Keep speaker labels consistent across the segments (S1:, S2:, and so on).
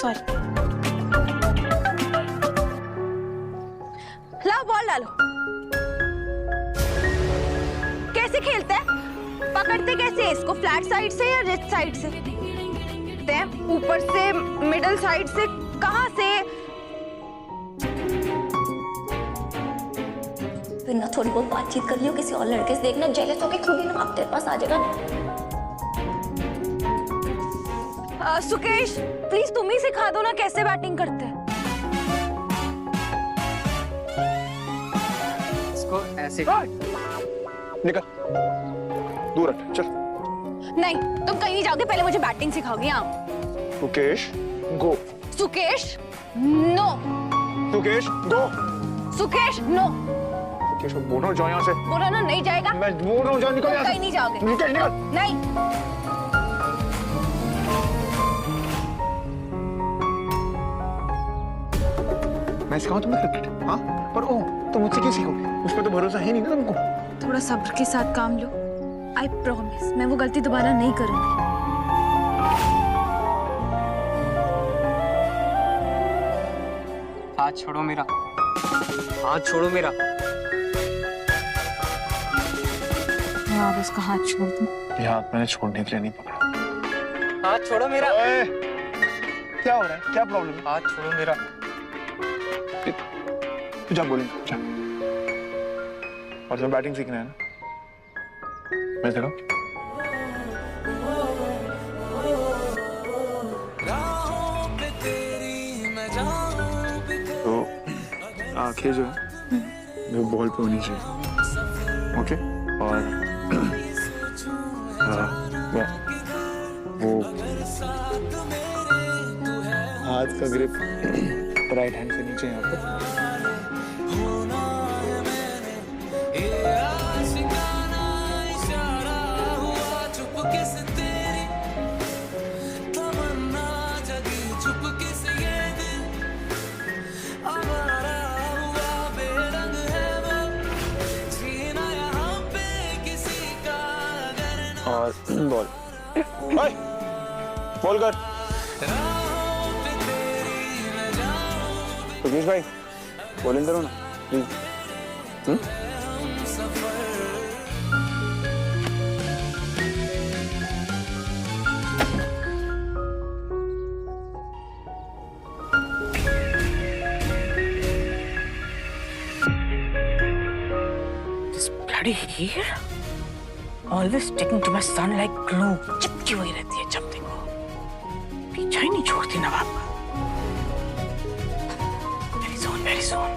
S1: Sorry. लाओ ball डालो। कैसे खेलते हैं? पकड़ते कैसे हैं इसको? फ्लैट साइड से या रिच साइड से? ऊपर से, मिडल साइड से, कहां से?
S2: फिर ना थोड़ी बहुत बातचीत कर लियो किसी और लड़के से, देखना जेलस होके खुद ही ना आप तेरे पास आ जाएगा।
S1: सुकेश प्लीज तुम ही सिखा दो ना कैसे बैटिंग करते हैं।
S3: इसको ऐसे
S4: निकल, दूर हट, चल।
S1: नहीं तुम कहीं नहीं जाओगे, पहले मुझे बैटिंग सिखाओगे। आप
S4: सुकेश गो।
S1: सुकेश नो।
S4: सुकेश गो।
S1: सुकेश नो।
S4: सुकेश बोल रहा हूँ जाओ यहाँ से।
S1: बोला ना नहीं जाएगा।
S4: मैं बोल रहा हूँ जाओ, निकल यहाँ से।
S1: कहीं नहीं जाओगे।
S4: निकल निकल।
S1: नहीं।
S4: मैं सिखाऊं तुम्हें क्रिकेट? हाँ पर ओ तुम मुझसे क्यों सीखोगे? उस पर तो भरोसा है नहीं ना तुमको।
S1: थोड़ा सब्र के साथ काम लो। आई प्रॉमिस मैं वो गलती दोबारा नहीं करूंगी।
S3: हाथ छोड़ो मेरा, हाथ छोड़ो मेरा।
S1: आप उसका हाथ छोड़ दो।
S4: ये हाथ मैंने छोड़ने के लिए नहीं पकड़ा।
S3: हाथ छोड़ो मेरा।
S4: क्या हो रहा है? क्या प्रॉब्लम है?
S3: हाथ छोड़ो मेरा।
S4: तू जा बोलेंगे जा। और तुम्हें बैटिंग सीखना है ना? मैं सिखाऊं? तो आंखें जो है वो बॉल पे होनी चाहिए, ओके? और वो हाथ का ग्रिप राइट हैंड से नीचे यहाँ पर। और बॉल बॉल कर। सुकेश भाई बॉलिंग करो ना please.
S5: This bloody hair always sticking to my son like glue. चिपकी हुई रहती है जब देखो, पीछा ही नहीं छोड़ती नवाब का। Very soon.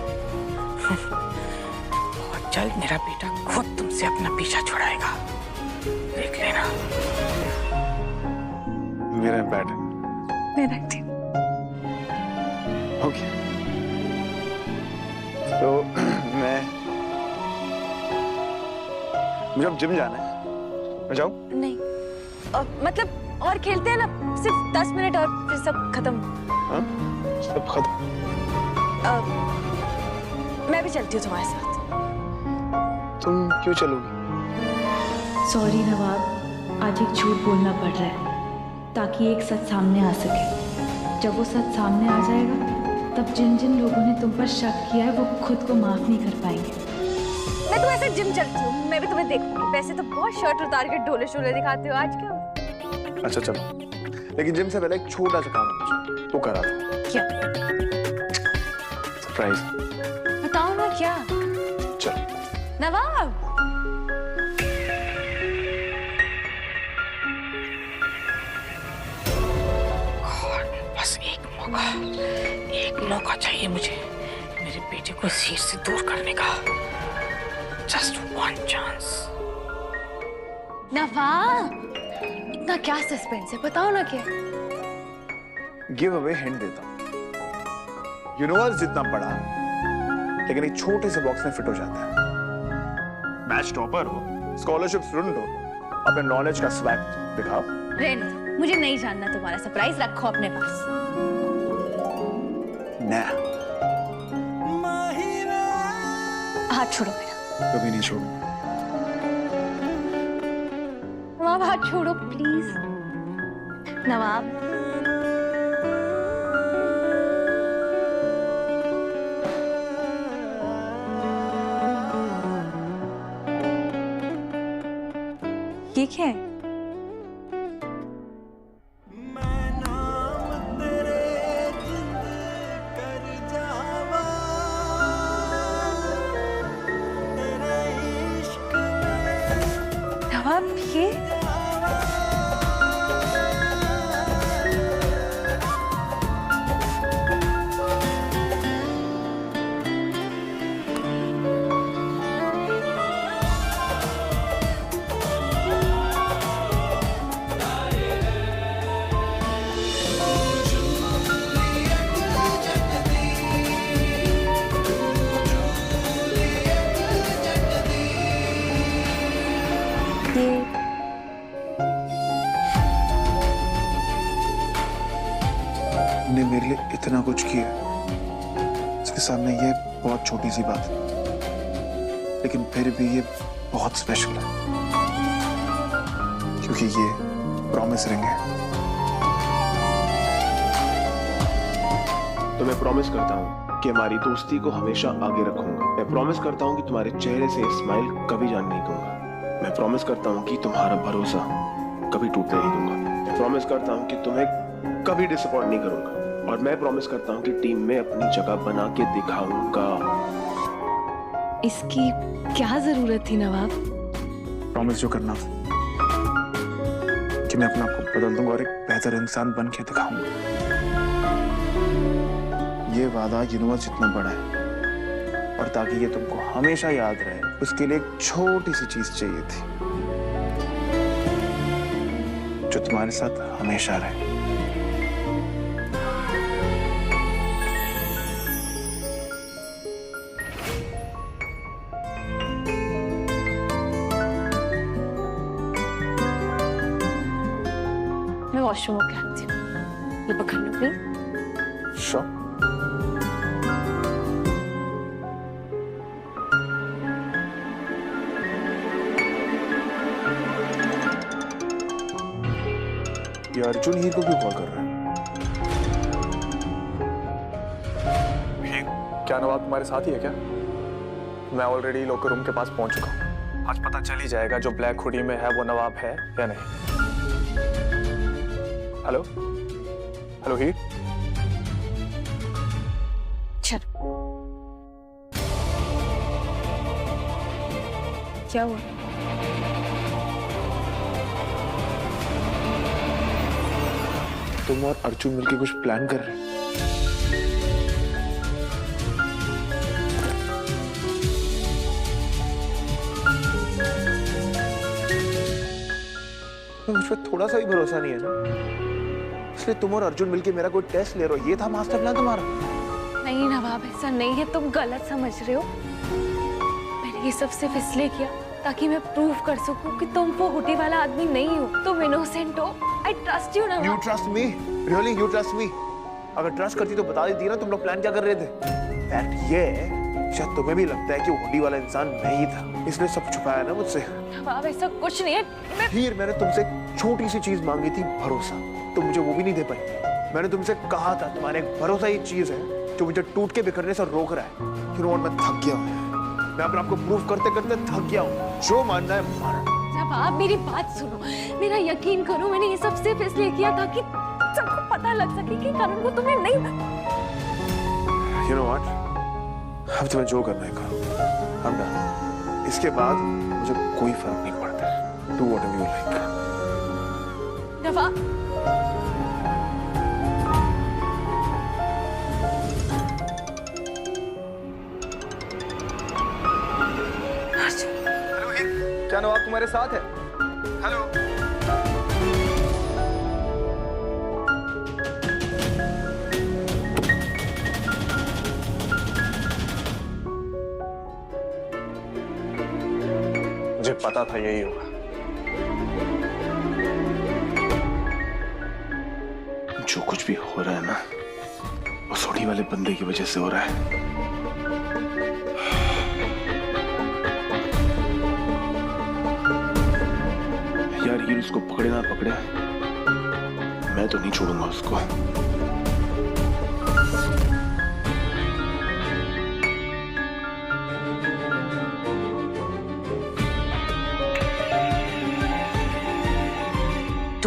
S5: बहुत जल्द मेरा बेटा खुद तुमसे अपना पीछा छुड़ाएगा, देख लेना।
S4: मेरा बैट है।
S1: मैं रखती हूँ।
S4: ओके तो मुझे अब जिम जाना है, मैं जाऊँ?
S1: नहीं मतलब और खेलते हैं ना, सिर्फ 10 मिनट और फिर सब खत्म।
S4: हाँ सब खत्म।
S1: मैं भी चलती हूँ तुम्हारे साथ।
S4: तुम क्यों चलोगी?
S6: सॉरी नवाब, आज एक झूठ बोलना पड़ रहा है ताकि एक सच सामने आ सके। जब वो सच सामने आ जाएगा तब जिन जिन लोगों ने तुम पर शक किया है वो खुद को माफ नहीं कर पाएंगे।
S1: मैं तो ऐसे जिम चलती हूँ, मैं भी तुम्हें देखूंगी। वैसे तो बहुत शर्ट उतार के ढोले शोले दिखाते हो, आज क्या?
S4: अच्छा चलो, लेकिन जिम से पहले एक छोटा सा काम है मुझे, तो करा दो।
S1: क्या?
S4: सरप्राइज।
S1: बताओ ना क्या?
S4: चल।
S1: नवाब
S5: बस एक मौका चाहिए मुझे मेरे बेटे को इस सीट से दूर करने का। Just one chance.
S1: नवाब इतना क्या सस्पेंस है, बताओ ना क्या?
S4: गिव अवे हिंट देता हूँ। यूनिवर्स जितना बड़ा लेकिन एक छोटे से बॉक्स में फिट हो जाता है। मैच टॉपर हो, स्कॉलरशिप स्टूडेंट हो, अपने नॉलेज का स्वैग दिखाओ।
S1: रहने दो, मुझे नहीं जानना तुम्हारा सरप्राइज, रखो अपने पास।
S4: ना
S1: हाथ छोड़ो मेरा।
S4: कभी नहीं छोड़ूंगा।
S1: नवाब हाथ छोड़ो प्लीज। नवाब
S6: देखे हैं? नवाब ये
S4: ने मेरे लिए इतना कुछ किया, इसके सामने ये बहुत छोटी सी बात है, लेकिन फिर भी ये बहुत स्पेशल है क्योंकि ये प्रॉमिस रिंग है।
S7: तो मैं प्रॉमिस करता हूँ कि हमारी दोस्ती को हमेशा आगे रखूंगा। मैं प्रॉमिस करता हूँ कि तुम्हारे चेहरे से स्माइल कभी जाने नहीं दूंगा। मैं प्रॉमिस करता हूँ कि तुम्हारा भरोसा कभी टूटने नहीं दूंगा। मैं प्रॉमिस करता हूँ कि तुम्हें कभी डिसअपॉइंट नहीं करूंगा। और मैं प्रॉमिस करता हूँ कि टीम में अपनी जगह बना के दिखाऊंगा।
S6: इसकी क्या जरूरत थी नवाब?
S4: प्रॉमिस जो करना था कि मैं अपने आप को बदल दूंगा और एक बेहतर इंसान बन के दिखाऊंगा। ये वादा यूनिवर्स जितना बड़ा है और ताकि ये तुमको हमेशा याद रहे, उसके लिए एक छोटी सी चीज चाहिए थी जो तुम्हारे साथ हमेशा रहे।
S2: मैं वॉशरूम होके आती हूँ। ये पकड़ लो प्लीज।
S4: श्योर। ये अर्जुन हीर को क्यों कॉल कर रहा है? हीर, क्या नवाब तुम्हारे साथ ही है क्या? मैं ऑलरेडी लोकर रूम के पास पहुंच चुका हूँ। आज पता चल ही जाएगा जो ब्लैक हुडी में है वो नवाब है या नहीं। हेलो हेलो हीर।
S2: चल क्या हुआ?
S4: तुम और अर्जुन मिलके कुछ प्लान कर रहे हैं? मुझ पर थोड़ा सा भी भरोसा नहीं है ना, इसलिए तुम और अर्जुन मिलके मेरा कोई टेस्ट ले रहे हो। ये था मास्टर प्लान तुम्हारा?
S6: नहीं नवाब, ऐसा नहीं है, तुम गलत समझ रहे हो। मैंने ये सब सिर्फ इसलिए किया ताकि मैं प्रूव कर सकूं कि तुम वो हुडी वाला आदमी नहीं हो, तुम इनोसेंट हो। I trust you Nawab.
S4: You trust me? Really? You trust me? अगर ट्रस्ट करती तो बता देती ना तुम लोग प्लान क्या कर रहे थे। फैक्ट ये है, शायद तुम्हें भी लगता है कि वो हुडी वाला इंसान मैं ही था, इसलिए सब छुपाया ना मुझसे।
S6: नवाब ऐसा कुछ नहीं है।
S4: हीर, मैंने तुमसे एक छोटी सी चीज मांगी थी, भरोसा। तुम मुझे वो भी नहीं दे पाई। मैंने तुमसे कहा था तुम्हारे एक भरोसा ही चीज है जो मुझे टूट के बिखरने से रोक रहा है। You know what? मैं थक गया हूँ। मैं अपने आप को प्रूव करते करते थक गया हूँ। जो मानना है मानो।
S6: जब आप मेरी बात सुनो, मेरा यकीन करो, मैंने ये सब सिर्फ इसलिए किया ताकि सबको पता लग सके कि करण को तुम्हें नहीं।
S4: You know what? अब तुम्हें जो करना है करो। I'm done. इसके बाद मुझे कोई फर्क नहीं पड़ता। Do whatever you like.
S6: Nawab
S3: hello Heer, क्या नवाब तुम्हारे साथ है? हेलो
S4: मुझे पता था यही होगा।
S7: जो कुछ भी हो रहा है ना, वो सोडी वाले बंदे की वजह से हो रहा है। यार हीर उसको पकड़े ना पकड़े, मैं तो नहीं छोड़ूंगा उसको।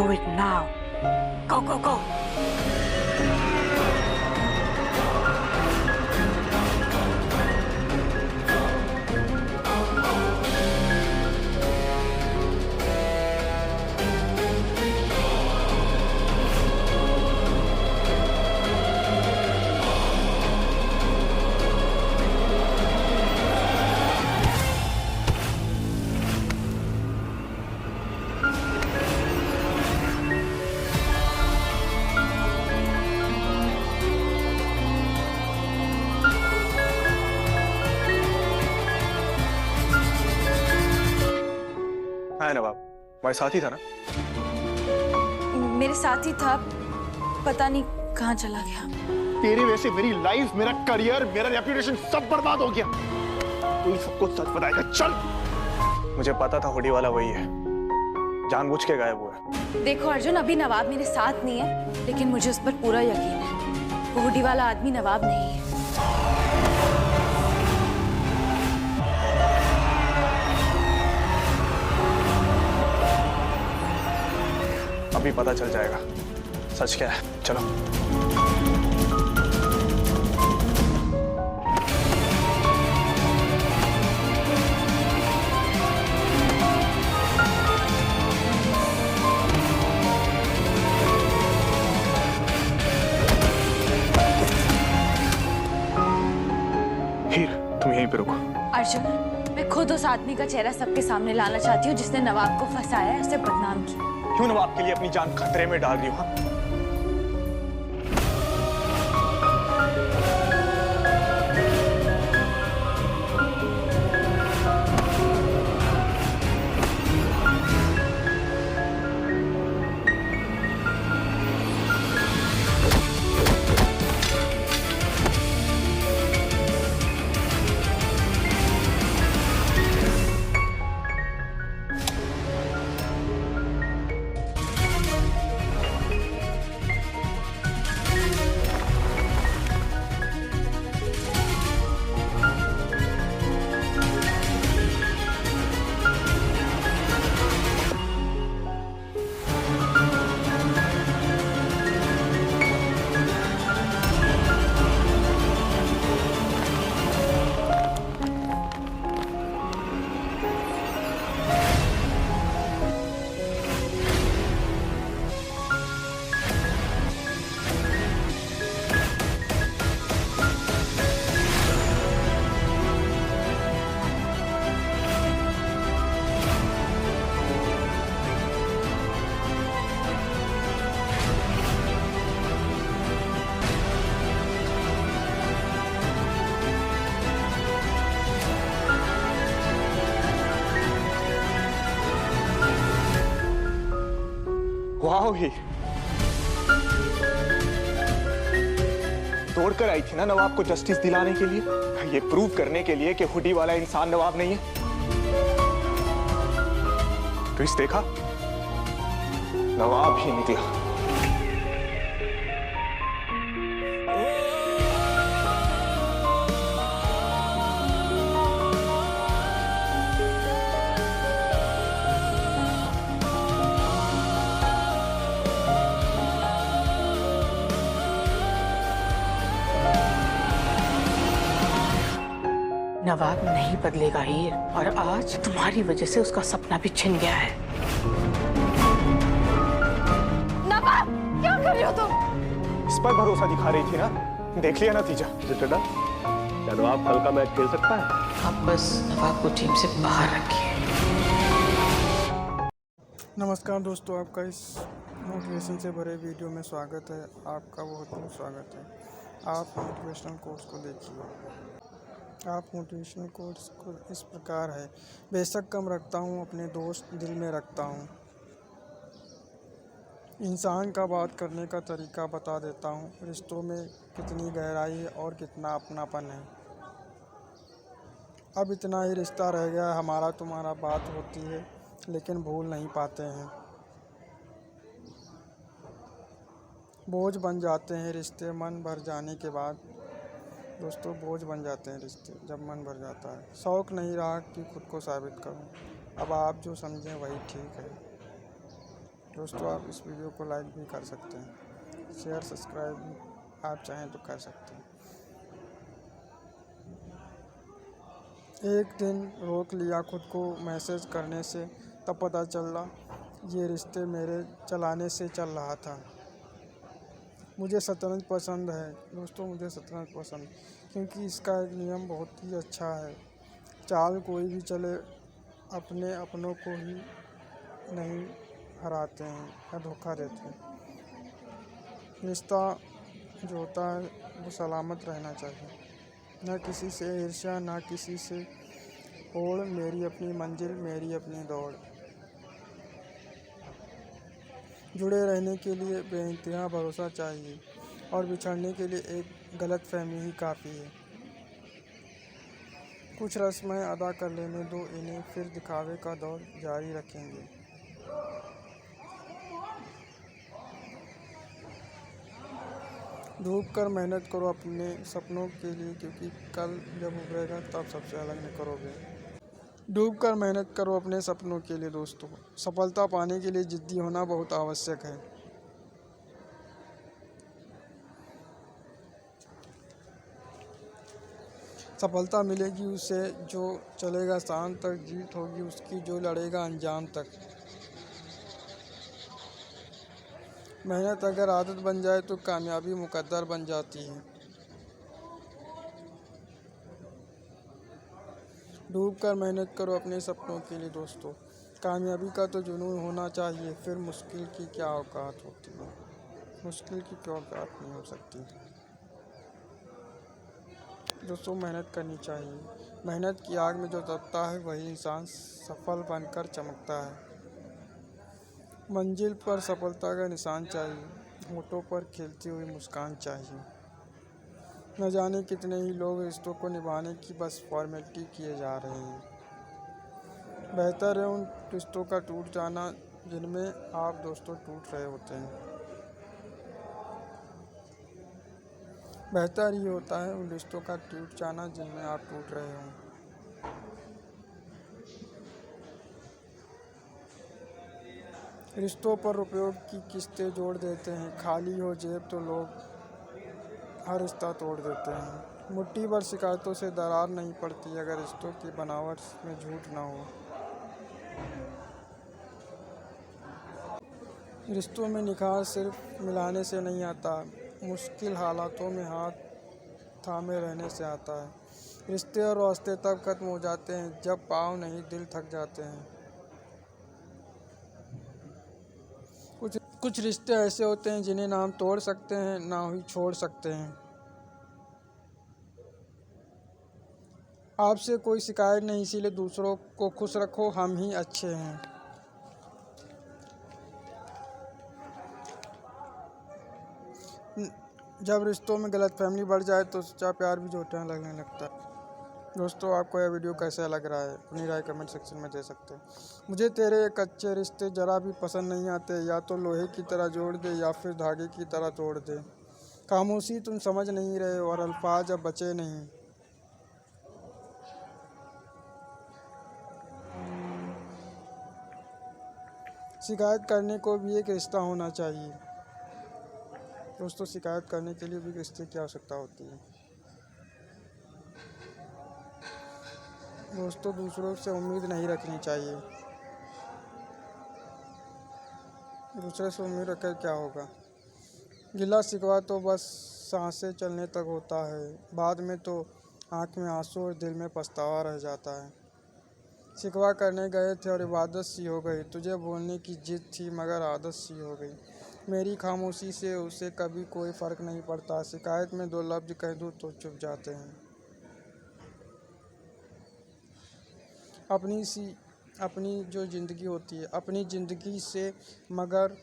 S5: Do it now. Go, go, go.
S3: हाँ नवाब, तुम्हारे साथ ही था ना?
S6: मेरे साथ ही था, पता नहीं कहाँ चला गया।
S4: तेरी वजह से मेरी लाइफ, मेरा करियर, मेरा रेपुटेशन सब बर्बाद हो गया। तू सबको सच बताएगा। चल।
S3: मुझे पता था हुडी वाला वही है, जानबूझ के गायब हुआ है।
S6: देखो अर्जुन, अभी नवाब मेरे साथ नहीं है, लेकिन मुझे उस पर पूरा यकीन है। वो हुडी वाला आदमी नवाब नहीं है।
S3: अभी पता चल जाएगा सच क्या है। चलो। हीर, तुम यहीं पे रुको।
S6: अर्जुन, मैं खुद उस आदमी का चेहरा सबके सामने लाना चाहती हूँ जिसने नवाब को फंसाया है, उसे बदनाम किया।
S3: क्यों नवाब के लिए अपनी जान खतरे में डाल रही हो? वाह ही, दौड़कर आई थी ना नवाब को जस्टिस दिलाने के लिए, ये प्रूव करने के लिए कि हुडी वाला इंसान नवाब नहीं है। तो इस देखा, नवाब ही निकला।
S5: नवाब नहीं बदलेगा हीर, और आज तुम्हारी वजह से उसका सपना भी छिन गया है।
S1: नवाब, क्या कर रहे हो तुम?
S3: इस पर भरोसा दिखा रही थी ना, देख लिया नतीजा।
S7: क्या नवाब कल का मैच खेल सकता है?
S5: आप बस नवाब को टीम से बाहर रखिए।
S8: नमस्कार दोस्तों, आपका इस मोटिवेशन से भरे वीडियो में स्वागत है। आपका बहुत बहुत स्वागत है। आप मोटिवेशनल कोट्स को देखिए। आप मोटिवेशनल कोट्स को इस प्रकार है: बेशक कम रखता हूँ, अपने दोस्त दिल में रखता हूँ। इंसान का बात करने का तरीका बता देता हूँ, रिश्तों में कितनी गहराई है और कितना अपनापन है। अब इतना ही रिश्ता रह गया, हमारा तुम्हारा बात होती है लेकिन भूल नहीं पाते हैं। बोझ बन जाते हैं रिश्ते मन भर जाने के बाद। दोस्तों, बोझ बन जाते हैं रिश्ते जब मन भर जाता है। शौक़ नहीं रहा कि खुद को साबित करूं, अब आप जो समझें वही ठीक है। दोस्तों आप इस वीडियो को लाइक भी कर सकते हैं, शेयर सब्सक्राइब भी आप चाहें तो कर सकते हैं। एक दिन रोक लिया खुद को मैसेज करने से, तब पता चला ये रिश्ते मेरे चलाने से चल रहा था। मुझे शतरंज पसंद है दोस्तों, मुझे शतरंज पसंद क्योंकि इसका एक नियम बहुत ही अच्छा है। चाल कोई भी चले, अपने अपनों को ही नहीं हराते हैं या धोखा देते हैं। रिश्ता जो होता है वो सलामत रहना चाहिए, ना किसी से ईर्ष्या, ना किसी से होड़। मेरी अपनी मंजिल, मेरी अपनी दौड़। जुड़े रहने के लिए बेइंतहा भरोसा चाहिए और बिछड़ने के लिए एक गलत फहमी ही काफ़ी है। कुछ रस्में अदा कर लेने दो इन्हें, फिर दिखावे का दौर जारी रखेंगे। डूब कर मेहनत करो अपने सपनों के लिए, क्योंकि कल जब उभरेगा तब सबसे अलग निकलोगे। डूब कर मेहनत करो अपने सपनों के लिए दोस्तों। सफलता पाने के लिए जिद्दी होना बहुत आवश्यक है। सफलता मिलेगी उसे जो चलेगा शान तक, जीत होगी उसकी जो लड़ेगा अंजाम तक। मेहनत अगर आदत बन जाए तो कामयाबी मुकद्दर बन जाती है। डूब कर मेहनत करो अपने सपनों के लिए दोस्तों। कामयाबी का तो जुनून होना चाहिए, फिर मुश्किल की क्या औकात होती है। मुश्किल की क्या औकात नहीं हो सकती दोस्तों। मेहनत करनी चाहिए। मेहनत की आग में जो तपता है वही इंसान सफल बनकर चमकता है। मंजिल पर सफलता का निशान चाहिए, होठों पर खिलती हुई मुस्कान चाहिए। न जाने कितने ही लोग रिश्तों को निभाने की बस फॉर्मेलिटी किए जा रहे हैं। बेहतर है उन रिश्तों का टूट जाना जिनमें आप दोस्तों टूट रहे होते हैं। बेहतर ही होता है उन रिश्तों का टूट जाना जिनमें आप टूट रहे हों। रिश्तों पर रुपयों की किस्तें जोड़ देते हैं, खाली हो जेब तो लोग हर रिश्ता तोड़ देते हैं। मुट्ठी भर शिकायतों से दरार नहीं पड़ती अगर रिश्तों की बनावट में झूठ ना हो। रिश्तों में निखार सिर्फ मिलाने से नहीं आता, मुश्किल हालातों में हाथ थामे रहने से आता है। रिश्ते और वास्ते तब खत्म हो जाते हैं जब पाँव नहीं दिल थक जाते हैं। कुछ रिश्ते ऐसे होते हैं जिन्हें ना हम तोड़ सकते हैं ना ही छोड़ सकते हैं। आपसे कोई शिकायत नहीं, इसीलिए दूसरों को खुश रखो, हम ही अच्छे हैं। जब रिश्तों में गलतफहमी बढ़ जाए तो सच्चा प्यार भी झूठा लगने लगता है। दोस्तों आपको यह वीडियो कैसा लग रहा है अपनी राय कमेंट सेक्शन में दे सकते हैं। मुझे तेरे कच्चे रिश्ते ज़रा भी पसंद नहीं आते, या तो लोहे की तरह जोड़ दे या फिर धागे की तरह तोड़ दे। खामोशी तुम समझ नहीं रहे और अल्फाज अब बचे नहीं। शिकायत करने को भी एक रिश्ता होना चाहिए दोस्तों। शिकायत करने के लिए भी रिश्ते की आवश्यकता होती है दोस्तों। दूसरों से उम्मीद नहीं रखनी चाहिए। दूसरे से उम्मीद रखकर क्या होगा। गिला शिकवा तो बस सांसें चलने तक होता है, बाद में तो आँख में आंसू और दिल में पछतावा रह जाता है। शिकवा करने गए थे और इबादत सी हो गई, तुझे बोलने की जिद थी मगर आदत सी हो गई। मेरी खामोशी से उसे कभी कोई फ़र्क नहीं पड़ता, शिकायत में दो लफ्ज़ कह दूँ तो चुप जाते हैं। अपनी जो ज़िंदगी होती है अपनी ज़िंदगी से, मगर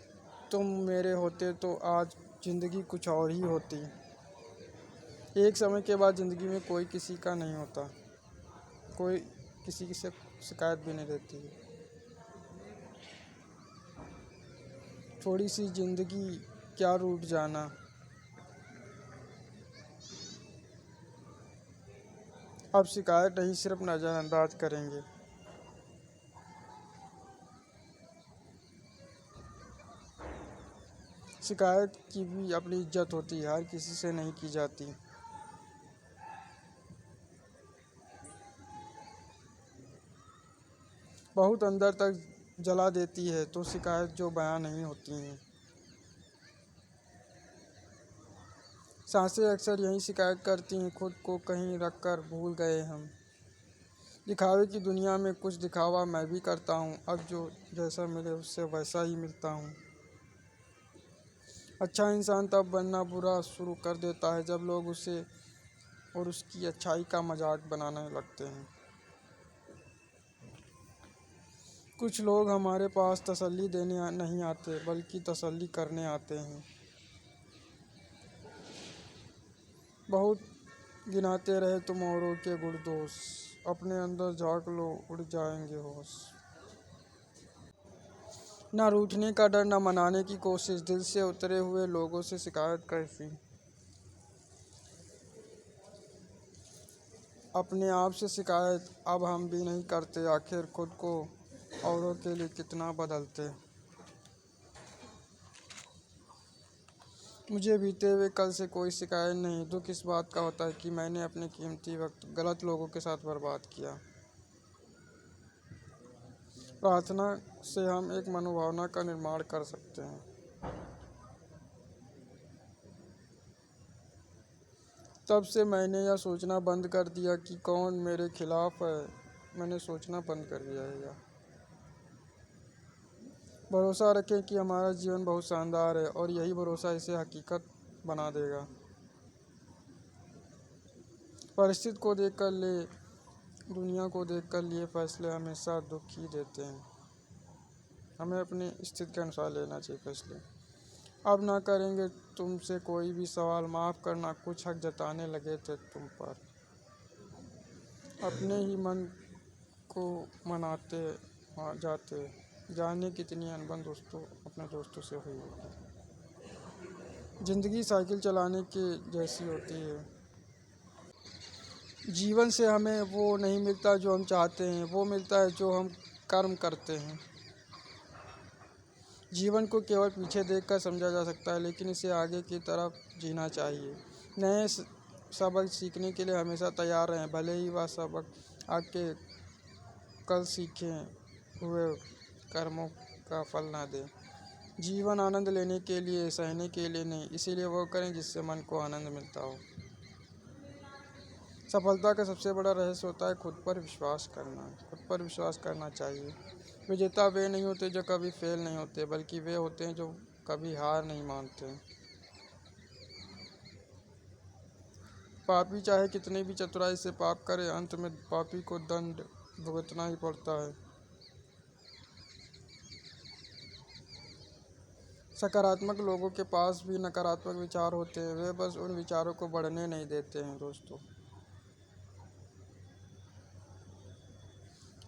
S8: तुम मेरे होते तो आज ज़िंदगी कुछ और ही होती। एक समय के बाद ज़िंदगी में कोई किसी का नहीं होता, कोई किसी से शिकायत भी नहीं रहती है। थोड़ी सी ज़िंदगी क्या रूठ जाना। अब शिकायत नहीं सिर्फ नज़रअंदाज करेंगे। शिकायत की भी अपनी इज्जत होती है, हर किसी से नहीं की जाती। बहुत अंदर तक जला देती है तो शिकायत जो बयां नहीं होती हैं। सांसें अक्सर यही शिकायत करती हैं, खुद को कहीं रख कर भूल गए हम। दिखावे की दुनिया में कुछ दिखावा मैं भी करता हूँ, अब जो जैसा मिले उससे वैसा ही मिलता हूँ। अच्छा इंसान तब बनना बुरा शुरू कर देता है जब लोग उसे और उसकी अच्छाई का मजाक बनाने लगते हैं। कुछ लोग हमारे पास तसल्ली देने नहीं आते बल्कि तसल्ली करने आते हैं। बहुत गिनाते रहे तुम औरों के गुण दोष, अपने अंदर झाँक लो उड़ जाएंगे होश। ना रूठने का डर, ना मनाने की कोशिश, दिल से उतरे हुए लोगों से शिकायत कैसी। अपने आप से शिकायत अब हम भी नहीं करते, आखिर खुद को औरों के लिए कितना बदलते। मुझे बीते हुए कल से कोई शिकायत नहीं, दुख इस बात का होता है कि मैंने अपने कीमती वक्त गलत लोगों के साथ बर्बाद किया। प्रार्थना से हम एक मनोभावना का निर्माण कर सकते हैं। तब से मैंने यह सोचना बंद कर दिया कि कौन मेरे खिलाफ है, मैंने सोचना बंद कर दिया है। भरोसा रखें कि हमारा जीवन बहुत शानदार है और यही भरोसा इसे हकीकत बना देगा। परिस्थिति को देखकर दुनिया को देखकर लिए फैसले हमेशा दुख ही देते हैं। हमें अपनी स्थिति के अनुसार लेना चाहिए फैसले। अब ना करेंगे तुमसे कोई भी सवाल, माफ़ करना कुछ हक जताने लगे थे तुम पर। अपने ही मन को मनाते जाते, जाने कितनी अनबन दोस्तों अपने दोस्तों से हुई होगी। ज़िंदगी साइकिल चलाने के जैसी होती है। जीवन से हमें वो नहीं मिलता जो हम चाहते हैं, वो मिलता है जो हम कर्म करते हैं। जीवन को केवल पीछे देखकर समझा जा सकता है, लेकिन इसे आगे की तरफ जीना चाहिए। नए सबक सीखने के लिए हमेशा तैयार रहें, भले ही वह सबक आपके कल सीखे हुए कर्मों का फल ना दे। जीवन आनंद लेने के लिए, सहने के लिए नहीं, इसीलिए वो करें जिससे मन को आनंद मिलता हो। सफलता का सबसे बड़ा रहस्य होता है खुद पर विश्वास करना। खुद पर विश्वास करना चाहिए। विजेता वे नहीं होते जो कभी फेल नहीं होते, बल्कि वे होते हैं जो कभी हार नहीं मानते। पापी चाहे कितनी भी चतुराई से पाप करे, अंत में पापी को दंड भुगतना ही पड़ता है। सकारात्मक लोगों के पास भी नकारात्मक विचार होते हैं, वे बस उन विचारों को बढ़ने नहीं देते हैं। दोस्तों,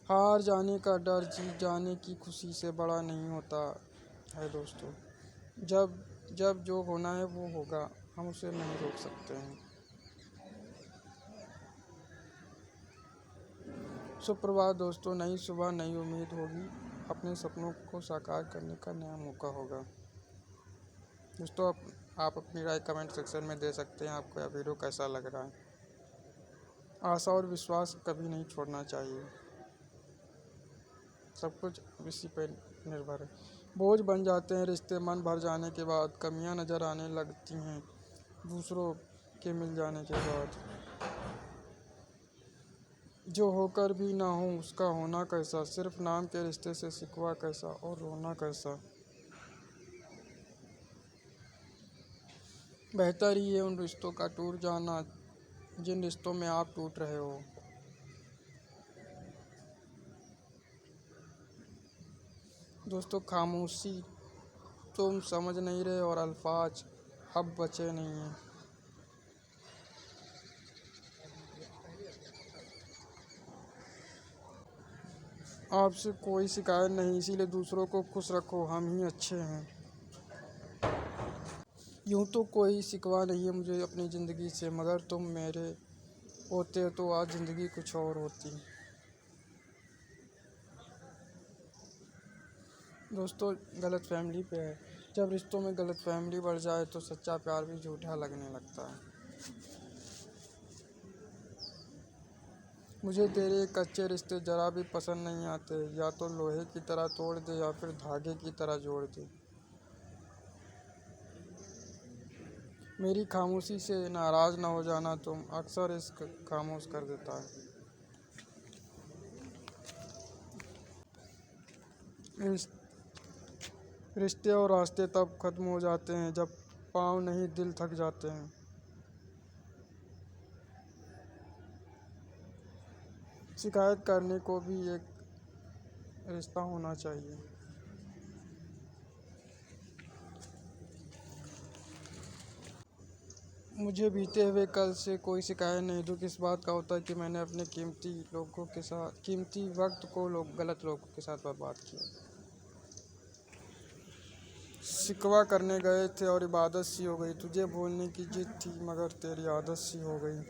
S8: हार जाने का डर जीत जाने की खुशी से बड़ा नहीं होता है। दोस्तों, जब जो होना है वो होगा, हम उसे नहीं रोक सकते हैं। सुप्रभात दोस्तों, नई सुबह, नई उम्मीद होगी, अपने सपनों को साकार करने का नया मौका होगा। दोस्तों, आप अपनी राय कमेंट सेक्शन में दे सकते हैं। आपको यह वीडियो कैसा लग रहा है। आशा और विश्वास कभी नहीं छोड़ना चाहिए, सब कुछ इसी पर निर्भर है। बोझ बन जाते हैं रिश्ते मन भर जाने के बाद, कमियां नज़र आने लगती हैं दूसरों के मिल जाने के बाद। जो होकर भी ना हो उसका होना कैसा, सिर्फ नाम के रिश्ते से शिकवा कैसा और रोना कैसा। बेहतर ही है उन रिश्तों का टूट जाना जिन रिश्तों में आप टूट रहे हो। दोस्तों, खामोशी तुम समझ नहीं रहे और अल्फाज अब बचे नहीं हैं। आपसे कोई शिकायत नहीं, इसीलिए दूसरों को खुश रखो, हम ही अच्छे हैं। यूँ तो कोई शिकवा नहीं है मुझे अपनी ज़िंदगी से, मगर तुम मेरे होते तो आज ज़िंदगी कुछ और होती। दोस्तों, गलत फैमिली पे है। जब रिश्तों में गलतफहमी बढ़ जाए तो सच्चा प्यार भी झूठा लगने लगता है। मुझे तेरे कच्चे रिश्ते ज़रा भी पसंद नहीं आते, या तो लोहे की तरह तोड़ दे या फिर धागे की तरह जोड़ दे। मेरी खामोशी से नाराज़ ना हो जाना तुम, अक्सर इश्क खामोश कर देता है। रिश्ते और रास्ते तब खत्म हो जाते हैं जब पाँव नहीं दिल थक जाते हैं। शिकायत करने को भी एक रिश्ता होना चाहिए। मुझे बीते हुए कल से कोई शिकायत नहीं। दुख इस बात का होता है कि मैंने अपने कीमती वक्त को गलत लोगों के साथ बर्बाद किया। शिकवा करने गए थे और इबादत सी हो गई। तुझे बोलने की जिद थी मगर तेरी आदत सी हो गई।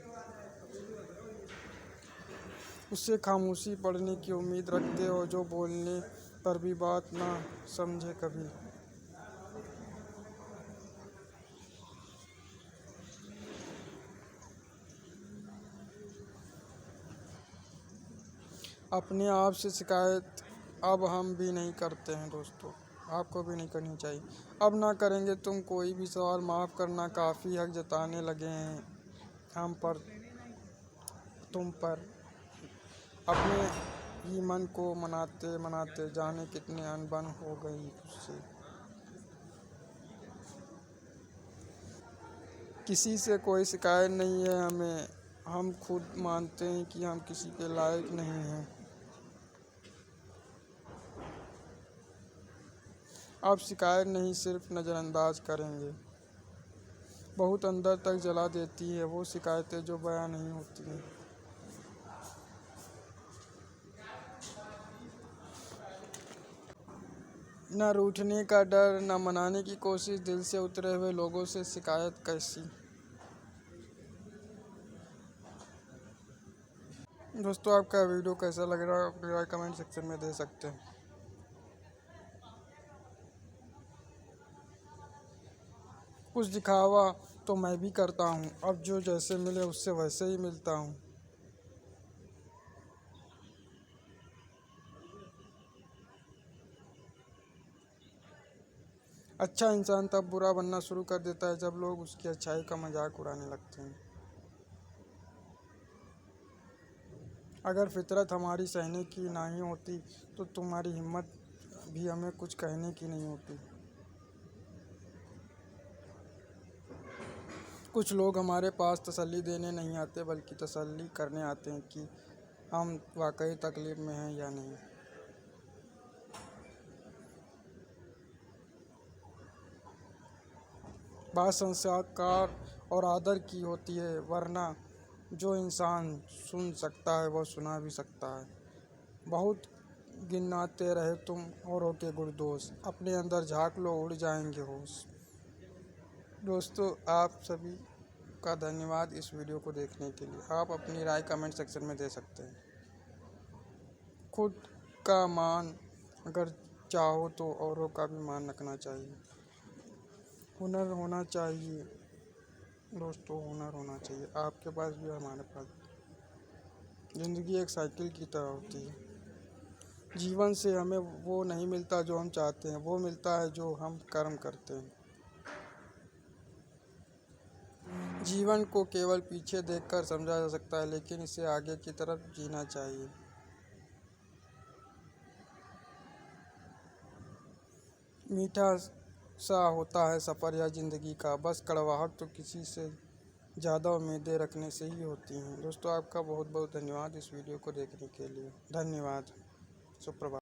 S8: उससे खामोशी पढ़ने की उम्मीद रखते हो जो बोलने पर भी बात ना समझे कभी। अपने आप से शिकायत अब हम भी नहीं करते हैं दोस्तों, आपको भी नहीं करनी चाहिए। अब ना करेंगे तुम कोई भी सवाल, माफ़ करना काफ़ी हक जताने लगे हैं हम पर तुम पर। अपने ही मन को मनाते मनाते जाने कितने अनबन हो गई उससे। किसी से कोई शिकायत नहीं है हमें, हम खुद मानते हैं कि हम किसी के लायक नहीं हैं। अब शिकायत नहीं सिर्फ नज़रअंदाज करेंगे। बहुत अंदर तक जला देती है वो शिकायतें जो बयां नहीं होती हैं। न रूठने का डर, न मनाने की कोशिश, दिल से उतरे हुए लोगों से शिकायत कैसी। दोस्तों आपका वीडियो कैसा लग रहा है अपनी राय कमेंट सेक्शन में दे सकते हैं। कुछ दिखावा तो मैं भी करता हूँ, अब जो जैसे मिले उससे वैसे ही मिलता हूँ। अच्छा इंसान तब बुरा बनना शुरू कर देता है जब लोग उसकी अच्छाई का मजाक उड़ाने लगते हैं। अगर फितरत हमारी सहने की नहीं होती तो तुम्हारी हिम्मत भी हमें कुछ कहने की नहीं होती। कुछ लोग हमारे पास तसल्ली देने नहीं आते बल्कि तसल्ली करने आते हैं कि हम वाकई तकलीफ में हैं या नहीं। बात संस्कार और आदर की होती है, वरना जो इंसान सुन सकता है वह सुना भी सकता है। बहुत गिनाते रहे तुम औरों के गुणदोष, अपने अंदर झांक लो उड़ जाएंगे होश। दोस्तों आप सभी का धन्यवाद इस वीडियो को देखने के लिए। आप अपनी राय कमेंट सेक्शन में दे सकते हैं। खुद का मान अगर चाहो तो औरों का भी मान रखना चाहिए। हुनर होना चाहिए दोस्तों, हुनर होना चाहिए आपके पास भी हमारे पास। ज़िंदगी एक साइकिल की तरह होती है। जीवन से हमें वो नहीं मिलता जो हम चाहते हैं, वो मिलता है जो हम कर्म करते हैं। जीवन को केवल पीछे देखकर समझा जा सकता है, लेकिन इसे आगे की तरफ जीना चाहिए। मीठा सा होता है सफ़र या ज़िंदगी का, बस कड़वाहट तो किसी से ज़्यादा उम्मीदें रखने से ही होती हैं। दोस्तों आपका बहुत बहुत धन्यवाद इस वीडियो को देखने के लिए। धन्यवाद। सुप्रभात।